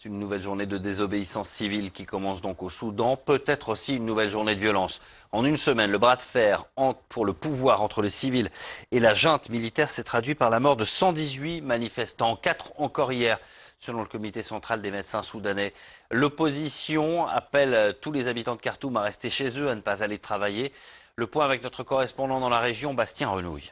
C'est une nouvelle journée de désobéissance civile qui commence donc au Soudan, peut-être aussi une nouvelle journée de violence. En une semaine, le bras de fer pour le pouvoir entre les civils et la junte militaire s'est traduit par la mort de 118 manifestants, 4 encore hier, selon le comité central des médecins soudanais. L'opposition appelle tous les habitants de Khartoum à rester chez eux, à ne pas aller travailler. Le point avec notre correspondant dans la région, Bastien Renouille.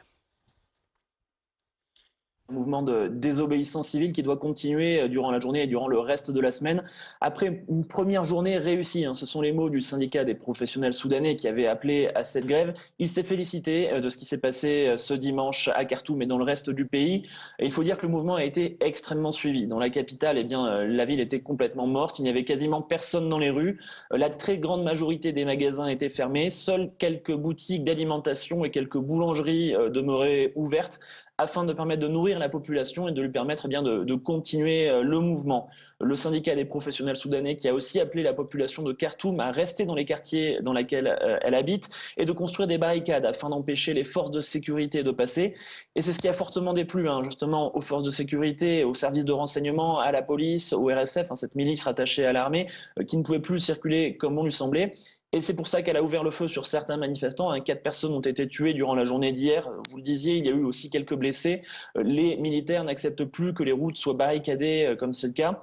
Un mouvement de désobéissance civile qui doit continuer durant la journée et durant le reste de la semaine. Après une première journée réussie, ce sont les mots du syndicat des professionnels soudanais qui avait appelé à cette grève. Il s'est félicité de ce qui s'est passé ce dimanche à Khartoum et dans le reste du pays. Et il faut dire que le mouvement a été extrêmement suivi. Dans la capitale, la ville était complètement morte. Il n'y avait quasiment personne dans les rues. La très grande majorité des magasins étaient fermés. Seules quelques boutiques d'alimentation et quelques boulangeries demeuraient ouvertes, afin de permettre de nourrir la population et de lui permettre de continuer le mouvement. Le syndicat des professionnels soudanais qui a aussi appelé la population de Khartoum à rester dans les quartiers dans lesquels elle habite et de construire des barricades afin d'empêcher les forces de sécurité de passer. Et c'est ce qui a fortement déplu justement aux forces de sécurité, aux services de renseignement, à la police, au RSF, cette milice rattachée à l'armée, qui ne pouvait plus circuler comme bon lui semblait. Et c'est pour ça qu'elle a ouvert le feu sur certains manifestants. 4 personnes ont été tuées durant la journée d'hier. Vous le disiez, il y a eu aussi quelques blessés. Les militaires n'acceptent plus que les routes soient barricadées comme c'est le cas.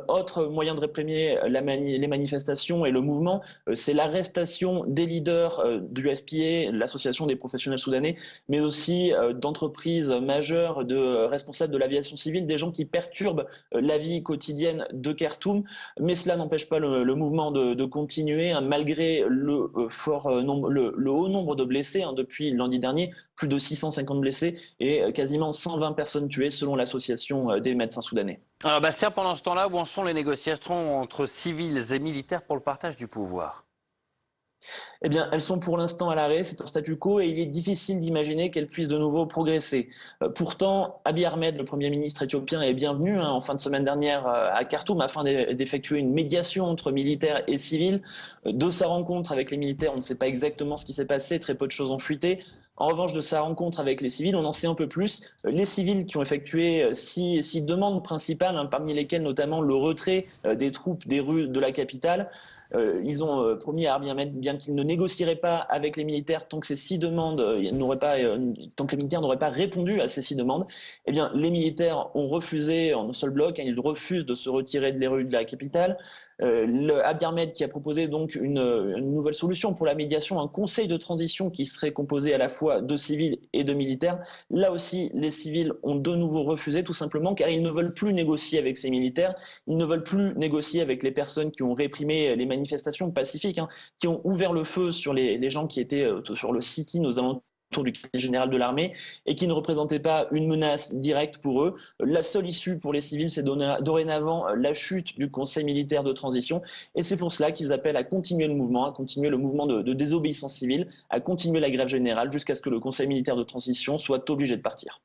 Autre moyen de réprimer les manifestations et le mouvement, c'est l'arrestation des leaders du SPA, l'association des professionnels soudanais, mais aussi d'entreprises majeures, de responsables de l'aviation civile, des gens qui perturbent la vie quotidienne de Khartoum. Mais cela n'empêche pas le mouvement de continuer, malgré le haut nombre de blessés depuis lundi dernier, plus de 650 blessés et quasiment 120 personnes tuées selon l'association des médecins soudanais. Alors Bastien, pendant ce temps-là, où en sont les négociations entre civils et militaires pour le partage du pouvoir? Eh bien, elles sont pour l'instant à l'arrêt, c'est un statu quo et il est difficile d'imaginer qu'elles puissent de nouveau progresser. Pourtant, Abiy Ahmed, le Premier ministre éthiopien, est bienvenu en fin de semaine dernière à Khartoum afin d'effectuer une médiation entre militaires et civils. De sa rencontre avec les militaires, on ne sait pas exactement ce qui s'est passé, très peu de choses ont fuité. En revanche, de sa rencontre avec les civils, on en sait un peu plus. Les civils qui ont effectué six demandes principales, parmi lesquelles notamment le retrait des troupes des rues de la capitale. Ils ont promis à Abiy Ahmed bien qu'ils ne négocieraient pas avec les militaires tant que ces 6 demandes tant que les militaires n'auraient pas répondu à ces 6 demandes. Eh bien, les militaires ont refusé en un seul bloc. Ils refusent de se retirer des rues de la capitale. Abiy Ahmed qui a proposé donc une nouvelle solution pour la médiation, un conseil de transition qui serait composé à la fois de civils et de militaires. Là aussi, les civils ont de nouveau refusé, tout simplement car ils ne veulent plus négocier avec ces militaires. Ils ne veulent plus négocier avec les personnes qui ont réprimé les manifestations pacifiques, qui ont ouvert le feu sur les gens qui étaient sur le sit-in aux alentours du quartier général de l'armée et qui ne représentaient pas une menace directe pour eux. La seule issue pour les civils, c'est dorénavant la chute du Conseil militaire de transition. Et c'est pour cela qu'ils appellent à continuer le mouvement, de désobéissance civile, à continuer la grève générale jusqu'à ce que le Conseil militaire de transition soit obligé de partir.